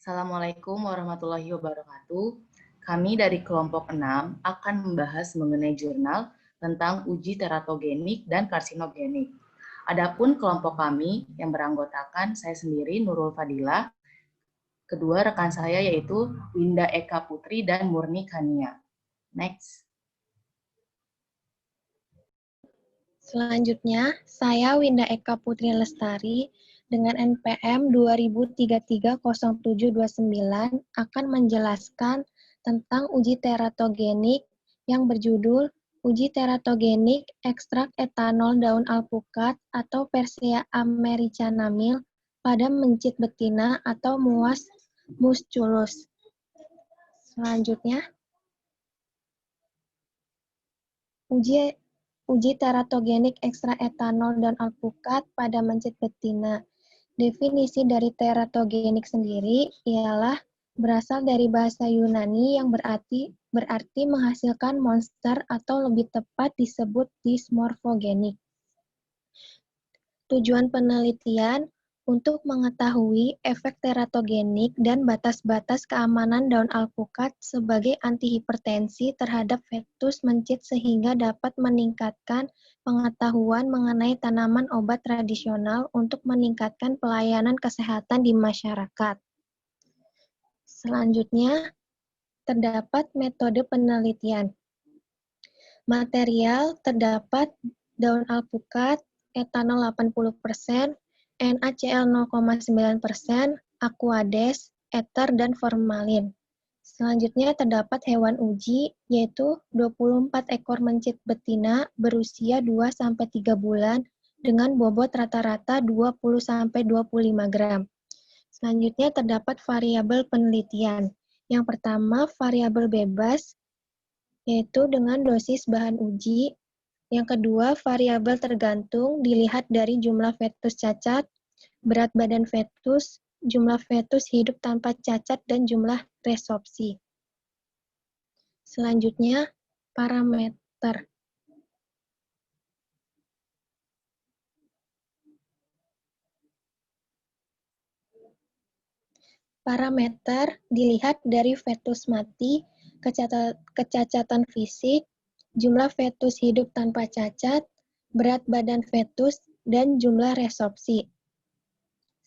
Assalamualaikum warahmatullahi wabarakatuh. Kami dari kelompok 6 akan membahas mengenai jurnal tentang uji teratogenik dan karsinogenik. Adapun kelompok kami yang beranggotakan saya sendiri, Nurul Fadila, kedua rekan saya yaitu Winda Eka Putri dan Murni Kania. Next. Selanjutnya, saya Winda Eka Putri Lestari dengan NPM 20330729 akan menjelaskan tentang uji teratogenik yang berjudul Uji teratogenik ekstrak etanol daun alpukat atau Persea americanamil pada mencit betina atau Muas musculus. Selanjutnya, uji teratogenik ekstra etanol dan alpukat pada mencit betina. Definisi dari teratogenik sendiri ialah berasal dari bahasa Yunani yang berarti menghasilkan monster atau lebih tepat disebut dysmorphogenik. Tujuan penelitian untuk mengetahui efek teratogenik dan batas-batas keamanan daun alpukat sebagai antihipertensi terhadap fetus mencit sehingga dapat meningkatkan pengetahuan mengenai tanaman obat tradisional untuk meningkatkan pelayanan kesehatan di masyarakat. Selanjutnya, terdapat metode penelitian. Material terdapat daun alpukat, etanol 80%, NaCl 0,9%, aquades, ether, dan formalin. Selanjutnya terdapat hewan uji, yaitu 24 ekor mencit betina berusia 2-3 bulan dengan bobot rata-rata 20-25 gram. Selanjutnya terdapat variabel penelitian. Yang pertama, variabel bebas, yaitu dengan dosis bahan uji. Yang kedua, variabel tergantung dilihat dari jumlah fetus cacat, berat badan fetus, jumlah fetus hidup tanpa cacat, dan jumlah resorpsi. Selanjutnya, parameter. Parameter dilihat dari fetus mati, kecacatan fisik, jumlah fetus hidup tanpa cacat, berat badan fetus, dan jumlah resorpsi.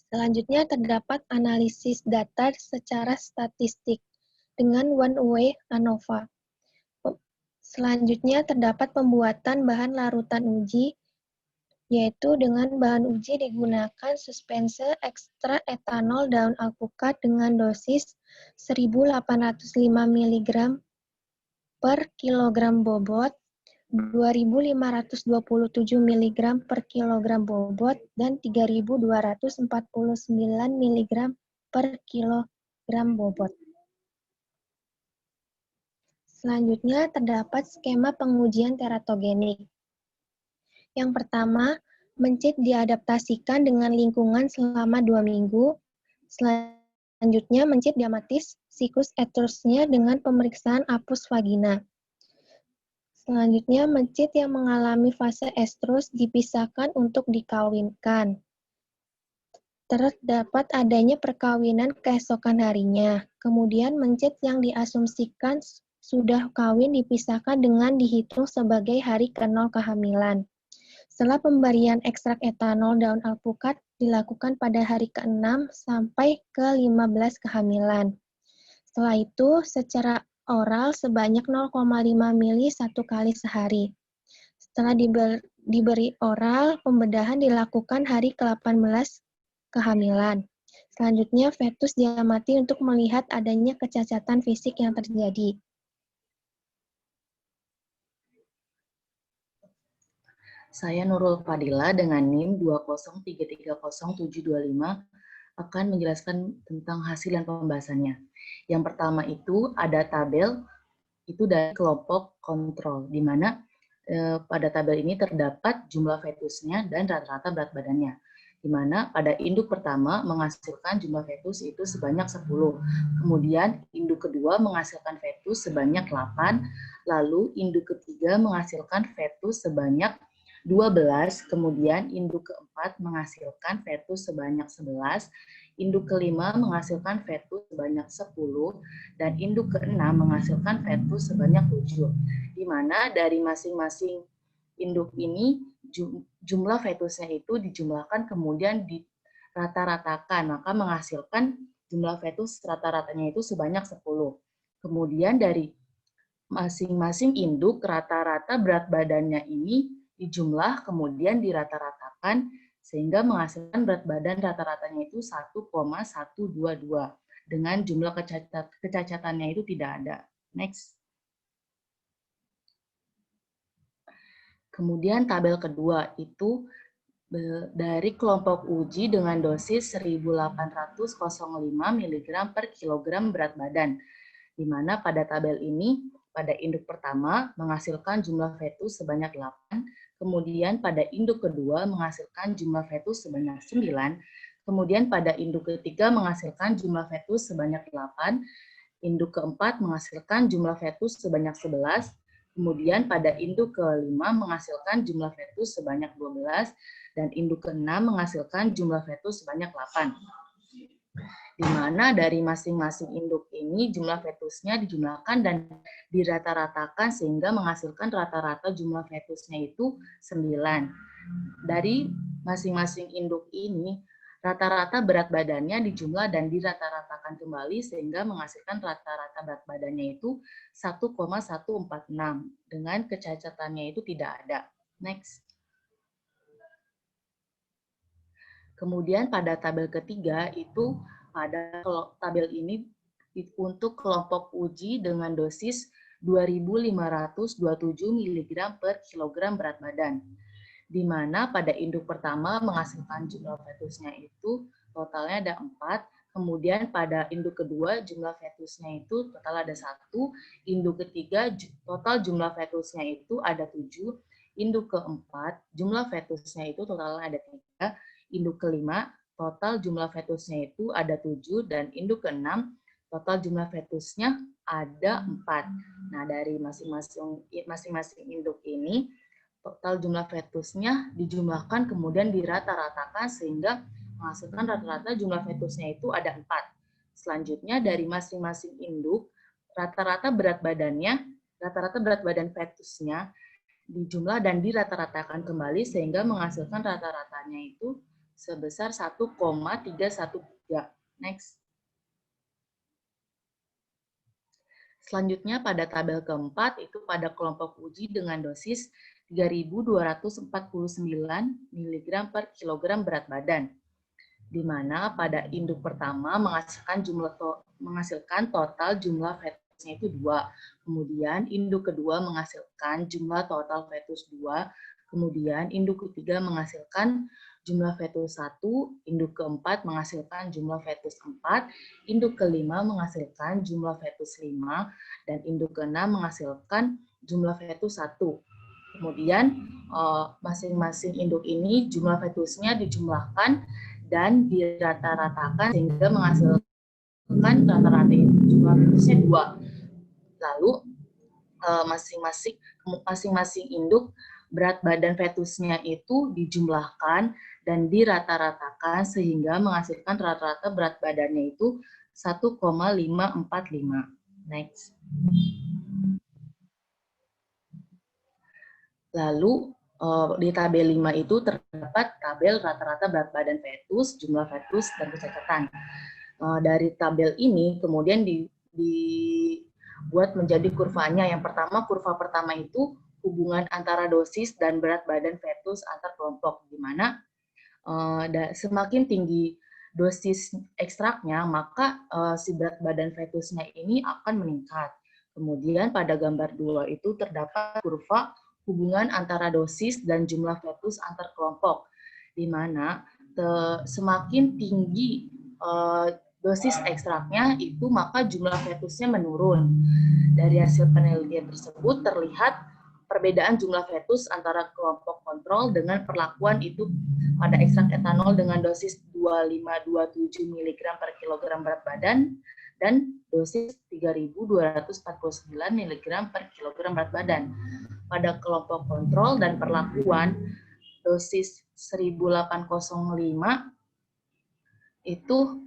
Selanjutnya terdapat analisis data secara statistik dengan one-way ANOVA. Selanjutnya terdapat pembuatan bahan larutan uji, yaitu dengan bahan uji digunakan suspense ekstra etanol daun alpukat dengan dosis 1.805 mg per kilogram bobot, 2.527 mg per kilogram bobot, dan 3.249 mg per kilogram bobot. Selanjutnya terdapat skema pengujian teratogenik. Yang pertama, mencit diadaptasikan dengan lingkungan selama 2 minggu. Selanjutnya, mencit diamatis siklus estrusnya dengan pemeriksaan apus vagina. Selanjutnya, mencit yang mengalami fase estrus dipisahkan untuk dikawinkan. Terdapat adanya perkawinan keesokan harinya. Kemudian, mencit yang diasumsikan sudah kawin dipisahkan dengan dihitung sebagai hari ke-0 kehamilan. Setelah pemberian ekstrak etanol daun alpukat dilakukan pada hari ke-6 sampai ke-15 kehamilan. Setelah itu, secara oral sebanyak 0,5 mili 1 kali sehari. Setelah diberi oral, pembedahan dilakukan hari ke-18 kehamilan. Selanjutnya, fetus diamati untuk melihat adanya kecacatan fisik yang terjadi. Saya Nurul Fadila dengan NIM 203300725 akan menjelaskan tentang hasil dan pembahasannya. Yang pertama itu ada tabel itu dari kelompok kontrol, di mana pada tabel ini terdapat jumlah fetusnya dan rata-rata berat badannya. Di mana pada induk pertama menghasilkan jumlah fetus itu sebanyak 10. Kemudian induk kedua menghasilkan fetus sebanyak 8, lalu induk ketiga menghasilkan fetus sebanyak 12, kemudian induk keempat menghasilkan fetus sebanyak 11, Induk kelima menghasilkan fetus sebanyak 10 dan induk keenam menghasilkan fetus sebanyak 7. Di mana dari masing-masing induk ini jumlah fetusnya itu dijumlahkan kemudian dirata-ratakan, maka menghasilkan jumlah fetus rata-ratanya itu sebanyak 10. Kemudian dari masing-masing induk rata-rata berat badannya ini dijumlah kemudian dirata-ratakan sehingga menghasilkan berat badan rata-ratanya itu 1,122 dengan jumlah kecacatannya itu tidak ada. Next. Kemudian tabel kedua itu dari kelompok uji dengan dosis 1805 mg per kilogram berat badan, di mana pada tabel ini pada induk pertama menghasilkan jumlah fetus sebanyak 8, kemudian pada induk kedua menghasilkan jumlah fetus sebanyak 9, kemudian pada induk ketiga menghasilkan jumlah fetus sebanyak 8, induk keempat menghasilkan jumlah fetus sebanyak 11, kemudian pada induk kelima menghasilkan jumlah fetus sebanyak 12, dan induk keenam menghasilkan jumlah fetus sebanyak 8. Di mana dari masing-masing induk ini jumlah fetusnya dijumlahkan dan dirata-ratakan sehingga menghasilkan rata-rata jumlah fetusnya itu 9. Dari masing-masing induk ini, rata-rata berat badannya dijumlah dan dirata-ratakan kembali sehingga menghasilkan rata-rata berat badannya itu 1,146 dengan kecacatannya itu tidak ada. Next. Kemudian pada tabel ketiga itu pada tabel ini untuk kelompok uji dengan dosis 2.527 mg per kilogram berat badan, di mana pada induk pertama menghasilkan jumlah fetusnya itu totalnya ada 4, kemudian pada induk kedua jumlah fetusnya itu total ada 1, induk ketiga total jumlah fetusnya itu ada 7, induk keempat jumlah fetusnya itu totalnya ada 3, induk kelima total jumlah fetusnya itu ada 7, dan induk keenam total jumlah fetusnya ada 4. Nah, dari masing-masing induk ini total jumlah fetusnya dijumlahkan kemudian dirata-ratakan sehingga menghasilkan rata-rata jumlah fetusnya itu ada 4. Selanjutnya dari masing-masing induk rata-rata berat badan fetusnya dijumlah dan dirata-ratakan kembali sehingga menghasilkan rata-ratanya itu sebesar 1,313. Next. Selanjutnya pada tabel keempat itu pada kelompok uji dengan dosis 3.249 mg per kilogram berat badan, di mana pada induk pertama menghasilkan total jumlah fetusnya itu 2, kemudian induk kedua menghasilkan jumlah total fetus 2, kemudian induk ketiga menghasilkan jumlah fetus 1, induk keempat menghasilkan jumlah fetus 4, induk kelima menghasilkan jumlah fetus 5, dan induk keenam menghasilkan jumlah fetus 1. Kemudian masing-masing induk ini jumlah fetusnya dijumlahkan dan dirata-ratakan sehingga menghasilkan rata-rata jumlah fetusnya 2. Lalu masing-masing induk berat badan fetusnya itu dijumlahkan dan dirata-ratakan sehingga menghasilkan rata-rata berat badannya itu 1,545. Next. Lalu di tabel 5 itu terdapat tabel rata-rata berat badan fetus, jumlah fetus, dan kecacatan. Dari tabel ini kemudian dibuat menjadi kurvanya. Yang pertama, kurva pertama itu hubungan antara dosis dan berat badan fetus antar kelompok, di mana semakin tinggi dosis ekstraknya, maka si berat badan fetusnya ini akan meningkat. Kemudian pada gambar 2 itu terdapat kurva hubungan antara dosis dan jumlah fetus antar kelompok, di mana semakin tinggi dosis ekstraknya itu maka jumlah fetusnya menurun. Dari hasil penelitian tersebut terlihat perbedaan jumlah fetus antara kelompok kontrol dengan perlakuan itu pada ekstrak etanol dengan dosis 2527 mg per kilogram berat badan dan dosis 3.249 mg per kilogram berat badan. Pada kelompok kontrol dan perlakuan dosis 1805 itu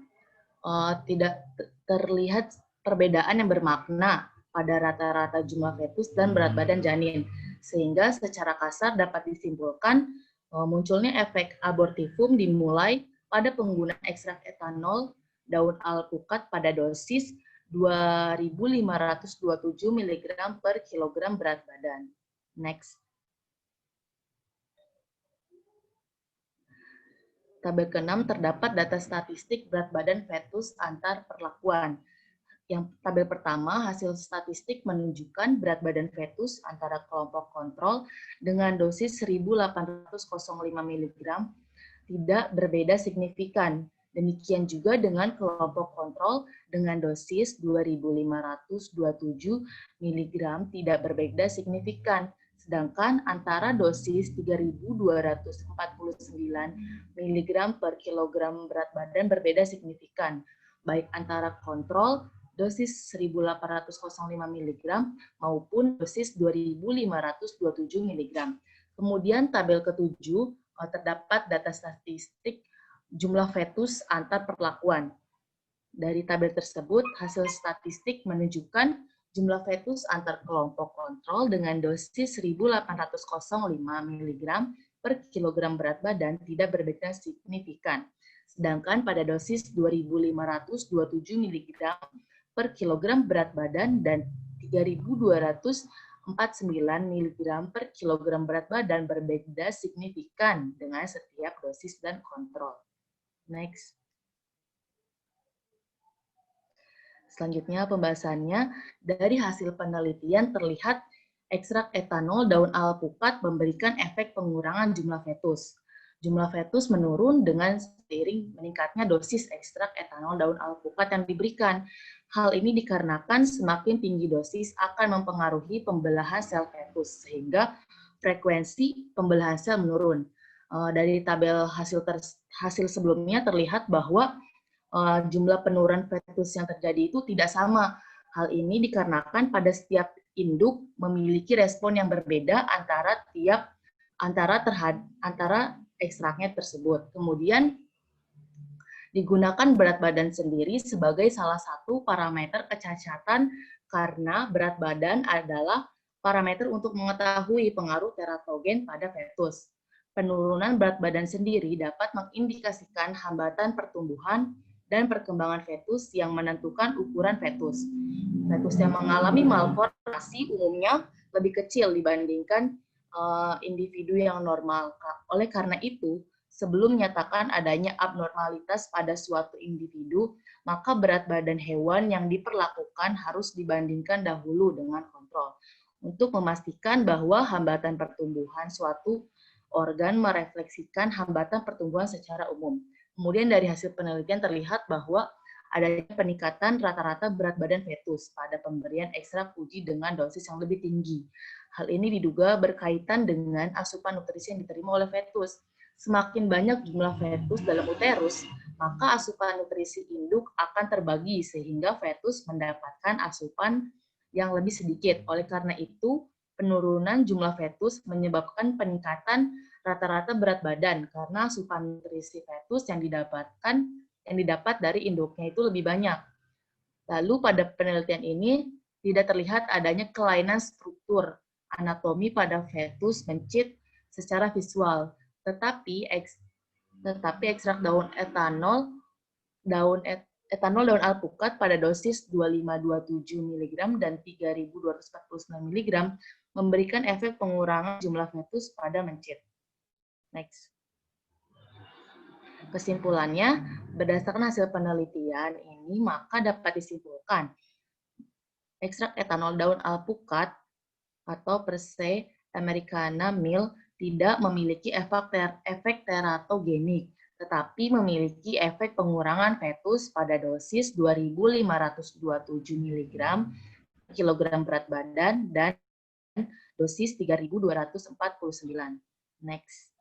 tidak terlihat perbedaan yang bermakna pada rata-rata jumlah fetus dan berat badan janin, sehingga secara kasar dapat disimpulkan munculnya efek abortifum dimulai pada penggunaan ekstrak etanol daun alpukat pada dosis 2.527 mg per kilogram berat badan. Next. Tabel ke-6 terdapat data statistik berat badan fetus antar perlakuan. Yang tabel pertama, hasil statistik menunjukkan berat badan fetus antara kelompok kontrol dengan dosis 1.805 mg tidak berbeda signifikan. Demikian juga dengan kelompok kontrol dengan dosis 2.527 mg tidak berbeda signifikan. Sedangkan antara dosis 3.249 mg per kilogram berat badan berbeda signifikan, baik antara kontrol dosis 1.805 mg maupun dosis 2.527 mg. Kemudian tabel ke-7 terdapat data statistik jumlah fetus antar perlakuan. Dari tabel tersebut, hasil statistik menunjukkan jumlah fetus antar kelompok kontrol dengan dosis 1.805 mg per kilogram berat badan tidak berbeda signifikan. Sedangkan pada dosis 2.527 mg per kilogram berat badan dan 3.249 mg per kilogram berat badan berbeda signifikan dengan setiap dosis dan kontrol. Next. Selanjutnya pembahasannya, dari hasil penelitian terlihat ekstrak etanol daun alpukat memberikan efek pengurangan jumlah fetus. Jumlah fetus menurun dengan seiring meningkatnya dosis ekstrak etanol daun alpukat yang diberikan. Hal ini dikarenakan semakin tinggi dosis akan mempengaruhi pembelahan sel fetus, sehingga frekuensi pembelahan sel menurun. Dari tabel hasil sebelumnya terlihat bahwa jumlah penurunan fetus yang terjadi itu tidak sama. Hal ini dikarenakan pada setiap induk memiliki respon yang berbeda antara ekstraknya tersebut. Kemudian digunakan berat badan sendiri sebagai salah satu parameter kecacatan karena berat badan adalah parameter untuk mengetahui pengaruh teratogen pada fetus. Penurunan berat badan sendiri dapat mengindikasikan hambatan pertumbuhan dan perkembangan fetus yang menentukan ukuran fetus. Fetus yang mengalami malformasi umumnya lebih kecil dibandingkan individu yang normal. Oleh karena itu, sebelum menyatakan adanya abnormalitas pada suatu individu, maka berat badan hewan yang diperlakukan harus dibandingkan dahulu dengan kontrol untuk memastikan bahwa hambatan pertumbuhan suatu organ merefleksikan hambatan pertumbuhan secara umum. Kemudian dari hasil penelitian terlihat bahwa adanya peningkatan rata-rata berat badan fetus pada pemberian ekstrak uji dengan dosis yang lebih tinggi. Hal ini diduga berkaitan dengan asupan nutrisi yang diterima oleh fetus. Semakin banyak jumlah fetus dalam uterus, maka asupan nutrisi induk akan terbagi sehingga fetus mendapatkan asupan yang lebih sedikit. Oleh karena itu, penurunan jumlah fetus menyebabkan peningkatan rata-rata berat badan karena asupan nutrisi fetus yang didapat dari induknya itu lebih banyak. Lalu pada penelitian ini tidak terlihat adanya kelainan struktur anatomi pada fetus mencit secara visual, tetapi ekstrak etanol daun alpukat pada dosis 2.527 mg dan 3.249 mg memberikan efek pengurangan jumlah fetus pada mencit. Next. Kesimpulannya, berdasarkan hasil penelitian ini, maka dapat disimpulkan ekstrak etanol daun alpukat atau Persei americana mill tidak memiliki efek teratogenik, tetapi memiliki efek pengurangan fetus pada dosis 2.527 mg kilogram berat badan dan dosis 3.249. Next.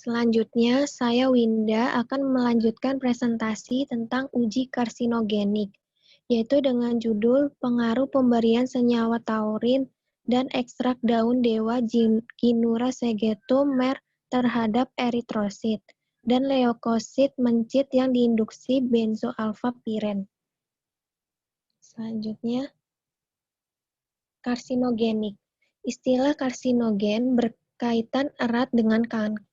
Selanjutnya, saya Winda akan melanjutkan presentasi tentang uji karsinogenik, yaitu dengan judul Pengaruh Pemberian Senyawa Taurin dan Ekstrak Daun Dewa Ginura Segetum Mer. terhadap eritrosit dan leukosit mencit yang diinduksi benzoalfapiren. Selanjutnya, karsinogenik. Istilah karsinogen berkaitan erat dengan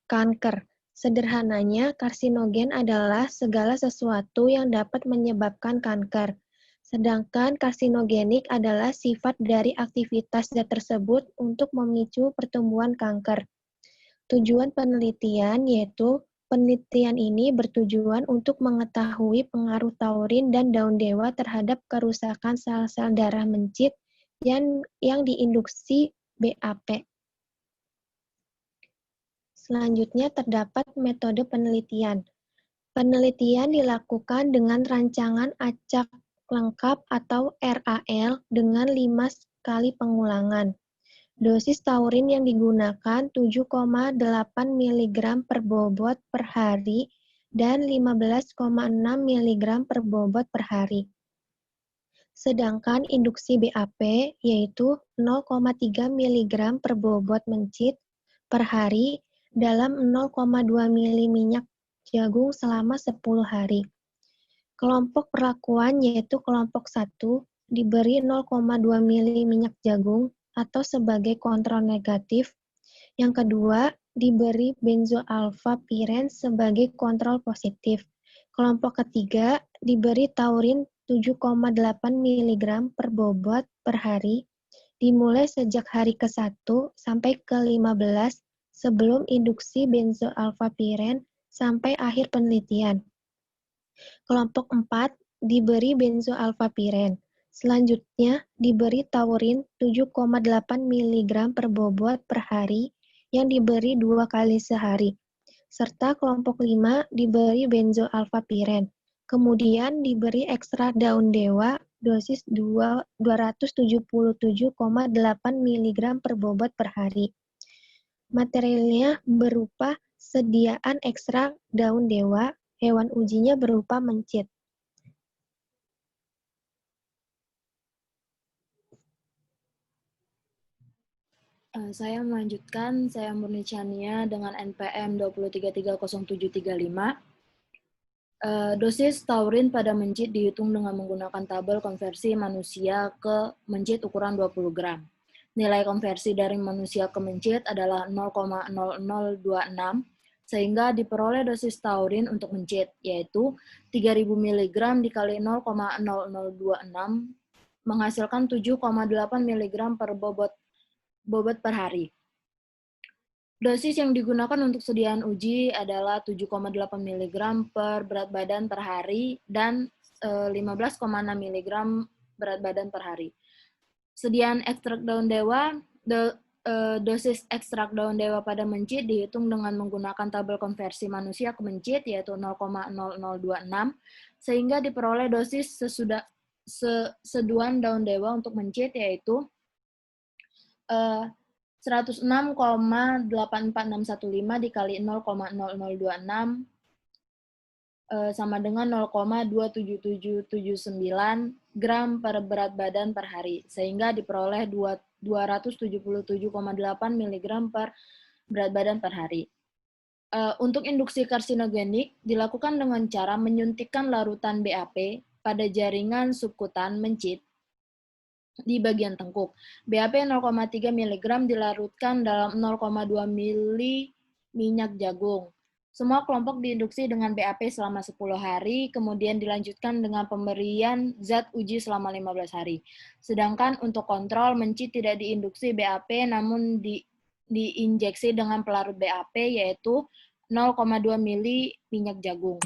kanker. Sederhananya, karsinogen adalah segala sesuatu yang dapat menyebabkan kanker. Sedangkan karsinogenik adalah sifat dari aktivitas zat tersebut untuk memicu pertumbuhan kanker. Tujuan penelitian yaitu penelitian ini bertujuan untuk mengetahui pengaruh taurin dan daun dewa terhadap kerusakan sel-sel darah mencit yang diinduksi BAP. Selanjutnya terdapat metode penelitian. Penelitian dilakukan dengan rancangan acak lengkap atau RAL dengan 5 kali pengulangan. Dosis taurin yang digunakan 7,8 mg per bobot per hari dan 15,6 mg per bobot per hari. Sedangkan induksi BAP yaitu 0,3 mg per bobot mencit per hari dalam 0,2 mili minyak jagung selama 10 hari. Kelompok perlakuan yaitu kelompok 1 diberi 0,2 mili minyak jagung atau sebagai kontrol negatif. Yang kedua, diberi benzoalfapiren sebagai kontrol positif. Kelompok ketiga diberi taurin 7,8 mg per bobot per hari, dimulai sejak hari ke-1 sampai ke-15 sebelum induksi benzoalfapiren sampai akhir penelitian. Kelompok 4 diberi benzoalfapiren. Selanjutnya diberi taurin 7,8 mg per bobot per hari yang diberi 2 kali sehari. Serta kelompok 5 diberi benzoalfapiren. Kemudian diberi ekstrak daun dewa dosis 277,8 mg per bobot per hari. Materialnya berupa sediaan ekstrak daun dewa, hewan ujinya berupa mencit. Saya melanjutkan, saya Murni Chania dengan NPM 2333075. Dosis taurin pada mencit dihitung dengan menggunakan tabel konversi manusia ke mencit ukuran 20 gram. Nilai konversi dari manusia ke mencit adalah 0,0026, sehingga diperoleh dosis taurin untuk mencit, yaitu 3000 mg dikali 0,0026, menghasilkan 7,8 mg per bobot per hari. Dosis yang digunakan untuk sediaan uji adalah 7,8 mg per berat badan per hari dan 15,6 mg berat badan per hari. Sediaan ekstrak daun dewa, dosis ekstrak daun dewa pada mencit dihitung dengan menggunakan tabel konversi manusia ke mencit, yaitu 0,0026, sehingga diperoleh dosis seduhan daun dewa untuk mencit, yaitu 106,84615 dikali 0,0026 sama dengan 0,27779 gram per berat badan per hari, sehingga diperoleh 277,8 mg per berat badan per hari. Untuk induksi karsinogenik dilakukan dengan cara menyuntikkan larutan BAP pada jaringan subkutan mencit di bagian tengkuk. BAP 0,3 mg dilarutkan dalam 0,2 mili minyak jagung. Semua kelompok diinduksi dengan BAP selama 10 hari, kemudian dilanjutkan dengan pemberian zat uji selama 15 hari. Sedangkan untuk kontrol mencit tidak diinduksi BAP, namun diinjeksi dengan pelarut BAP, yaitu 0,2 mili minyak jagung.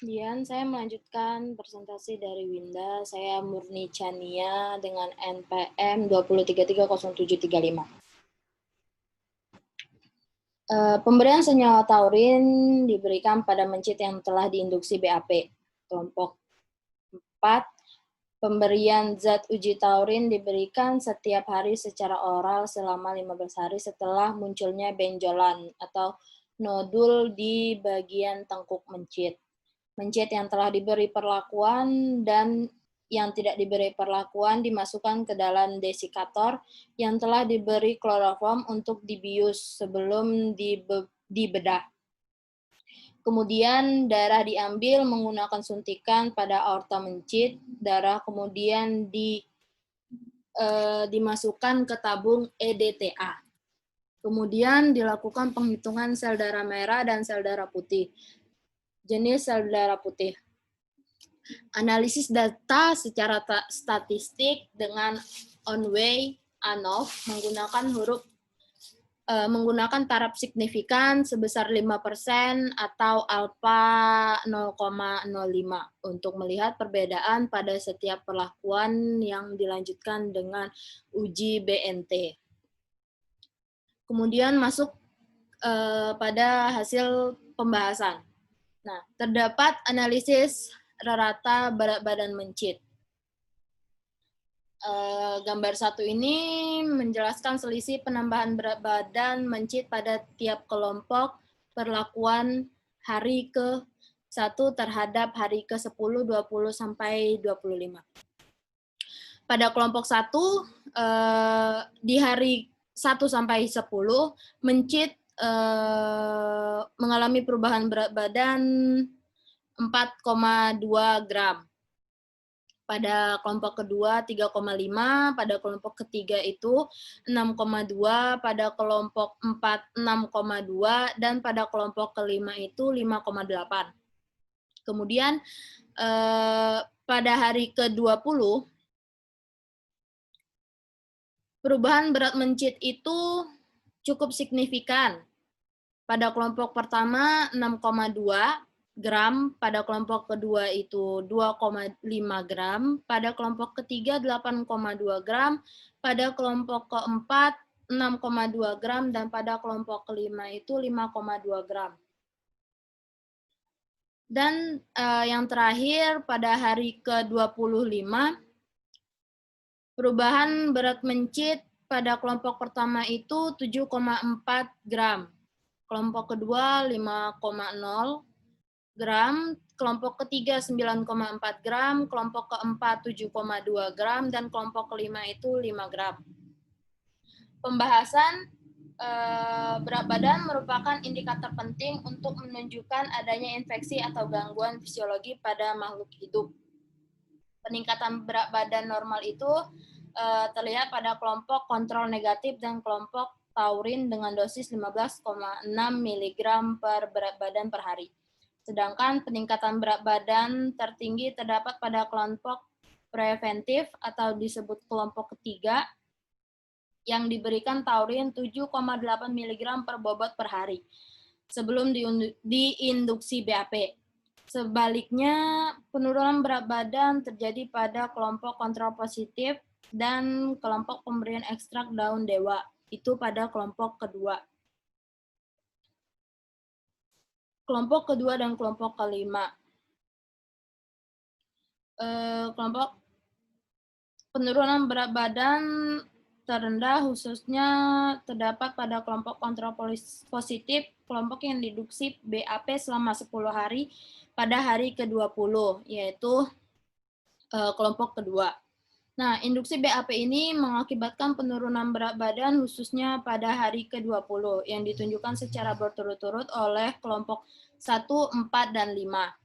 Kemudian saya melanjutkan presentasi dari Winda. Saya Murni Chania dengan NPM 2330735. Pemberian senyawa taurin diberikan pada mencit yang telah diinduksi BAP. Kelompok 4, pemberian zat uji taurin diberikan setiap hari secara oral selama 15 hari setelah munculnya benjolan atau nodul di bagian tengkuk mencit. Mencit yang telah diberi perlakuan dan yang tidak diberi perlakuan dimasukkan ke dalam desikator yang telah diberi kloroform untuk dibius sebelum dibedah. Kemudian darah diambil menggunakan suntikan pada aorta mencit, darah kemudian dimasukkan ke tabung EDTA. Kemudian dilakukan penghitungan sel darah merah dan sel darah putih. Jenis sel darah putih. Analisis data secara statistik dengan on-way, ANOV, menggunakan taraf signifikan sebesar 5% atau alfa 0,05 untuk melihat perbedaan pada setiap perlakuan yang dilanjutkan dengan uji BNT. Kemudian masuk pada hasil pembahasan. Nah, terdapat analisis rata berat badan mencit. Gambar 1 ini menjelaskan selisih penambahan berat badan mencit pada tiap kelompok perlakuan hari ke-1 terhadap hari ke-10, 20, sampai 25. Pada kelompok 1, di hari 1 sampai 10, mencit mengalami perubahan berat badan 4,2 gram. Pada kelompok kedua 3,5, pada kelompok ketiga itu 6,2, pada kelompok 4 6,2, dan pada kelompok kelima itu 5,8. Kemudian pada hari ke-20, perubahan berat mencit itu cukup signifikan. Pada kelompok pertama 6,2 gram, pada kelompok kedua itu 2,5 gram, pada kelompok ketiga 8,2 gram, pada kelompok keempat 6,2 gram, dan pada kelompok kelima itu 5,2 gram. Dan yang terakhir pada hari ke-25, perubahan berat mencit pada kelompok pertama itu 7,4 gram. Kelompok kedua 5,0 gram, kelompok ketiga 9,4 gram, kelompok keempat 7,2 gram, dan kelompok kelima itu 5 gram. Pembahasan berat badan merupakan indikator penting untuk menunjukkan adanya infeksi atau gangguan fisiologi pada makhluk hidup. Peningkatan berat badan normal itu terlihat pada kelompok kontrol negatif dan kelompok taurin dengan dosis 15,6 mg per berat badan per hari. Sedangkan peningkatan berat badan tertinggi terdapat pada kelompok preventif atau disebut kelompok ketiga yang diberikan taurin 7,8 mg per bobot per hari sebelum diinduksi BAP. Sebaliknya, penurunan berat badan terjadi pada kelompok kontrol positif dan kelompok pemberian ekstrak daun dewa, itu pada kelompok kedua. Kelompok kedua dan kelompok kelima. Kelompok penurunan berat badan terendah khususnya terdapat pada kelompok kontrol positif, kelompok yang diinduksi BAP selama 10 hari pada hari ke-20, yaitu kelompok kedua. Nah, induksi BAP ini mengakibatkan penurunan berat badan khususnya pada hari ke-20 yang ditunjukkan secara berturut-turut oleh kelompok 1, 4, dan 5.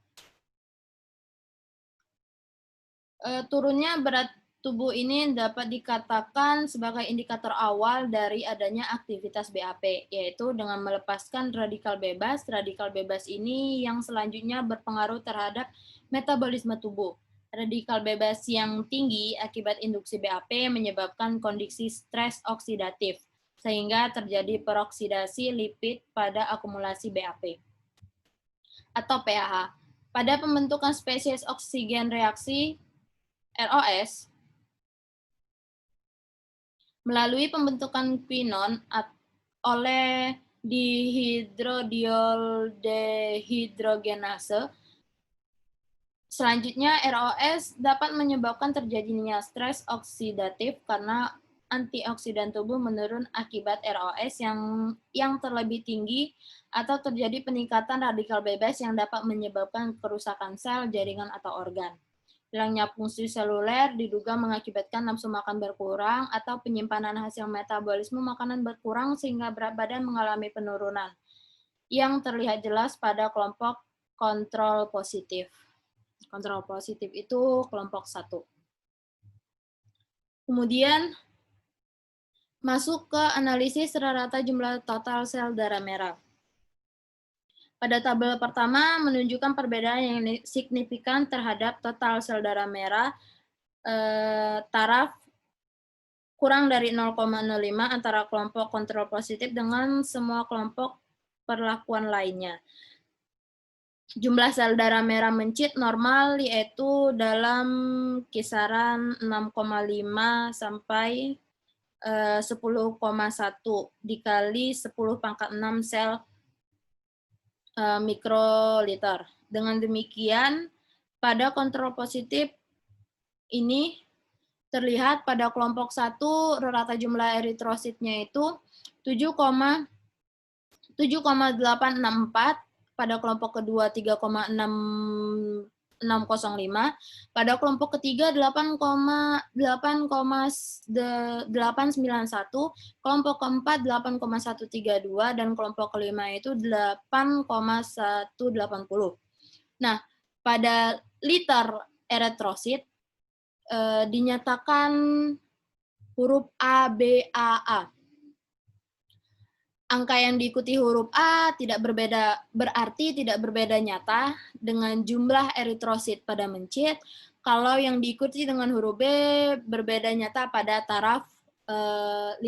Turunnya berat tubuh ini dapat dikatakan sebagai indikator awal dari adanya aktivitas BAP, yaitu dengan melepaskan radikal bebas. Radikal bebas ini yang selanjutnya berpengaruh terhadap metabolisme tubuh. Radikal bebas yang tinggi akibat induksi BAP menyebabkan kondisi stres oksidatif, sehingga terjadi peroksidasi lipid pada akumulasi BAP atau PAH. pada pembentukan spesies oksigen reaksi ROS melalui pembentukan quinon oleh dihidrodehidrogenase. Selanjutnya, ROS dapat menyebabkan terjadinya stres oksidatif karena antioksidan tubuh menurun akibat ROS yang terlebih tinggi atau terjadi peningkatan radikal bebas yang dapat menyebabkan kerusakan sel, jaringan, atau organ. Hilangnya fungsi seluler diduga mengakibatkan nafsu makan berkurang atau penyimpanan hasil metabolisme makanan berkurang sehingga berat badan mengalami penurunan yang terlihat jelas pada kelompok kontrol positif. Kontrol positif itu kelompok 1. Kemudian masuk ke analisis rata jumlah total sel darah merah. Pada tabel pertama menunjukkan perbedaan yang signifikan terhadap total sel darah merah taraf kurang dari 0,05 antara kelompok kontrol positif dengan semua kelompok perlakuan lainnya. Jumlah sel darah merah mencit normal yaitu dalam kisaran 6,5 sampai 10,1 dikali 10⁻⁶ sel mikroliter. Dengan demikian, pada kontrol positif ini terlihat pada kelompok 1 rata jumlah eritrositnya itu 7,864, pada kelompok kedua 3,605, pada kelompok ketiga 8,891, kelompok keempat 8,132, dan kelompok kelima itu 8,180. Nah, pada liter eritrosit dinyatakan huruf A, B, A, A. Angka yang diikuti huruf A berarti tidak berbeda nyata dengan jumlah eritrosit pada mencit. Kalau yang diikuti dengan huruf B berbeda nyata pada taraf 5%.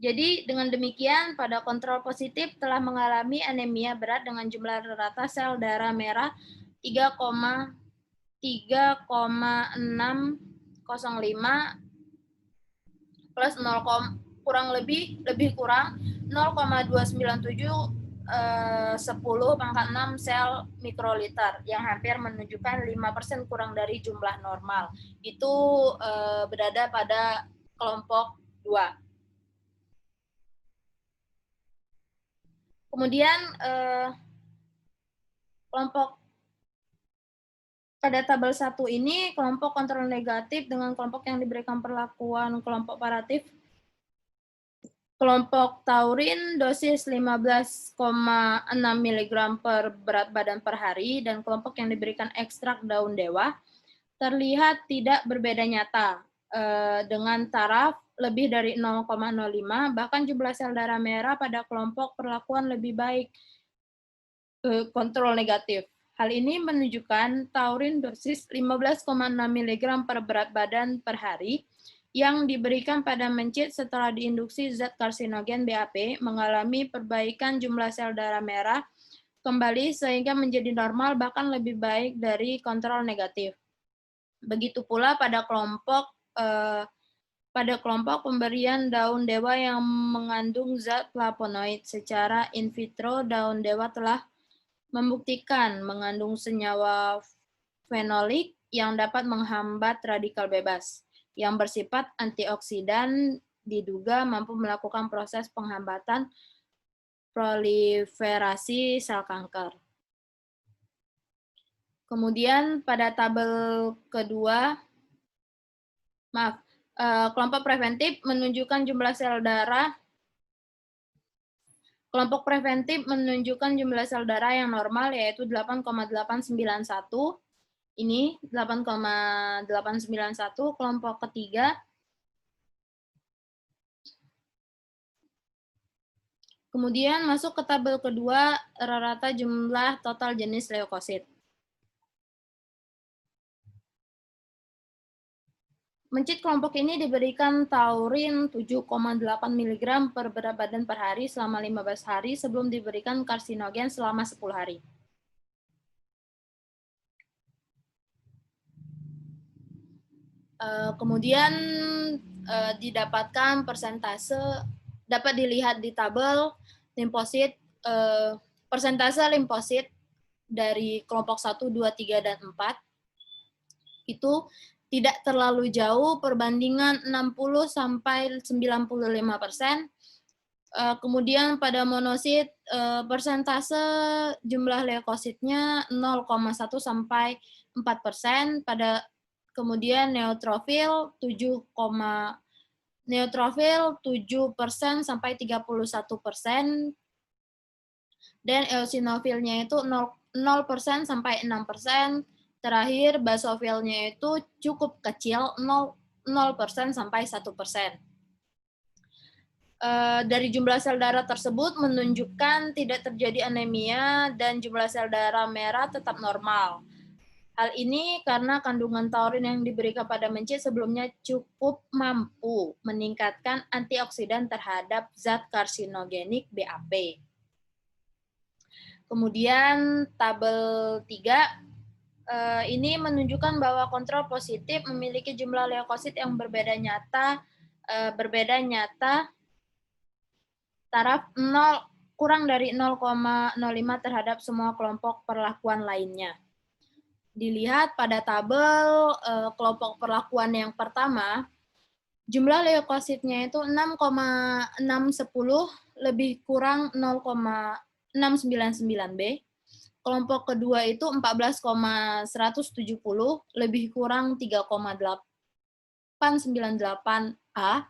Jadi dengan demikian pada kontrol positif telah mengalami anemia berat dengan jumlah rata sel darah merah 3,605 plus 0, kurang lebih kurang 0,297 10⁻⁶ sel mikroliter yang hampir menunjukkan 5% kurang dari jumlah normal. Itu berada pada kelompok 2. Kemudian kelompok pada tabel 1 ini, kelompok kontrol negatif dengan kelompok yang diberikan perlakuan kelompok paratif. Kelompok taurin dosis 15,6 mg per berat badan per hari, dan kelompok yang diberikan ekstrak daun dewa terlihat tidak berbeda nyata dengan taraf lebih dari 0,05, bahkan jumlah sel darah merah pada kelompok perlakuan lebih baik kontrol negatif. Hal ini menunjukkan taurin dosis 15,6 mg per berat badan per hari yang diberikan pada mencit setelah diinduksi zat karsinogen BAP mengalami perbaikan jumlah sel darah merah kembali sehingga menjadi normal bahkan lebih baik dari kontrol negatif. Begitu pula pada kelompok pemberian daun dewa yang mengandung zat flavonoid. Secara in vitro, daun dewa telah membuktikan mengandung senyawa fenolik yang dapat menghambat radikal bebas yang bersifat antioksidan, diduga mampu melakukan proses penghambatan proliferasi sel kanker. Kemudian pada tabel kedua, kelompok preventif menunjukkan jumlah sel darah. Kelompok preventif menunjukkan jumlah sel darah yang normal yaitu 8,891. Ini 8,891. Kelompok ketiga kemudian masuk ke tabel kedua rata jumlah total jenis leukosit. Mencit kelompok ini diberikan taurin 7,8 mg per berat badan per hari selama 15 hari sebelum diberikan karsinogen selama 10 hari. Kemudian didapatkan persentase, dapat dilihat di tabel limfosit, persentase limfosit dari kelompok 1, 2, 3, dan 4 itu tidak terlalu jauh perbandingan 60 sampai 95%. Kemudian pada monosit persentase jumlah leukositnya 0,1 sampai 4%. Kemudian neutrofil 7% sampai 31%. Dan eosinofilnya itu 0% sampai 6%. Terakhir, basofilnya itu cukup kecil, 0% sampai 1%. Dari jumlah sel darah tersebut menunjukkan tidak terjadi anemia dan jumlah sel darah merah tetap normal. Hal ini karena kandungan taurin yang diberikan pada mencit sebelumnya cukup mampu meningkatkan antioksidan terhadap zat karsinogenik BAP. Kemudian tabel 3 ini menunjukkan bahwa kontrol positif memiliki jumlah leukosit yang berbeda nyata taraf 0 kurang dari 0,05 terhadap semua kelompok perlakuan lainnya. Dilihat pada tabel kelompok perlakuan yang pertama, jumlah leukositnya itu 6,610 lebih kurang 0,699B. Kelompok kedua itu 14,170 lebih kurang 3,898A.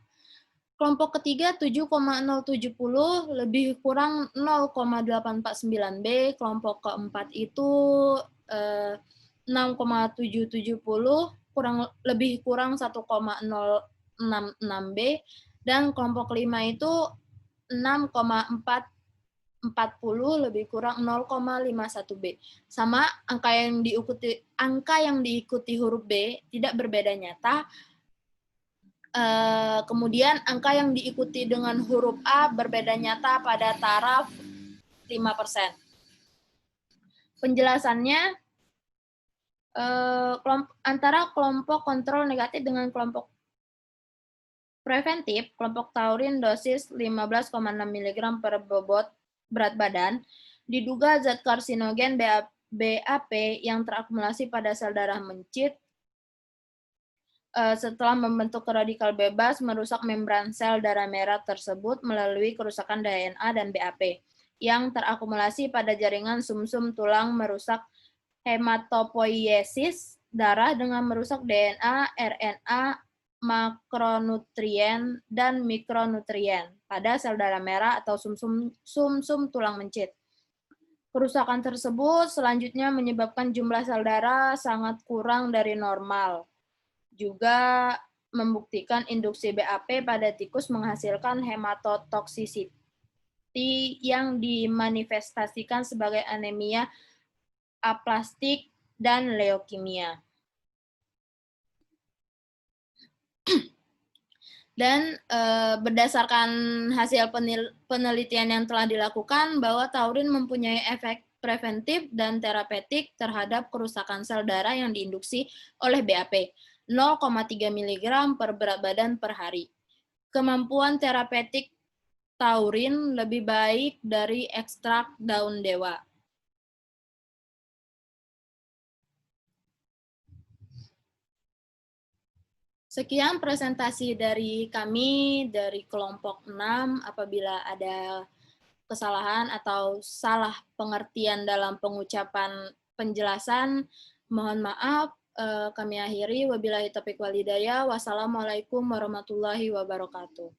Kelompok ketiga 7,070 lebih kurang 0,849B. Kelompok keempat itu 6,770 lebih kurang 1,066B. Dan kelompok kelima itu 6,440 lebih kurang 0,51B. Sama, angka yang diikuti huruf B tidak berbeda nyata. Kemudian angka yang diikuti dengan huruf A berbeda nyata pada taraf 5%. Penjelasannya, antara kelompok kontrol negatif dengan kelompok preventif, kelompok taurin dosis 15,6 mg per bobot berat badan, diduga zat karsinogen BAP yang terakumulasi pada sel darah mencit setelah membentuk radikal bebas merusak membran sel darah merah tersebut melalui kerusakan DNA dan BAP yang terakumulasi pada jaringan sumsum tulang merusak hematopoiesis darah dengan merusak DNA, RNA, makronutrien, dan mikronutrien pada sel darah merah atau sumsum tulang mencit. Kerusakan tersebut selanjutnya menyebabkan jumlah sel darah sangat kurang dari normal. Juga membuktikan induksi BAP pada tikus menghasilkan hematotoxicity yang dimanifestasikan sebagai anemia aplastik dan leukemia. Dan berdasarkan hasil penelitian yang telah dilakukan bahwa taurin mempunyai efek preventif dan terapeutik terhadap kerusakan sel darah yang diinduksi oleh BAP, 0,3 mg per berat badan per hari. Kemampuan terapeutik taurin lebih baik dari ekstrak daun dewa. Sekian presentasi dari kami dari kelompok 6. Apabila ada kesalahan atau salah pengertian dalam pengucapan penjelasan, mohon maaf. Kami akhiri. Wabillahi taufiq wal hidayah. Wassalamualaikum warahmatullahi wabarakatuh.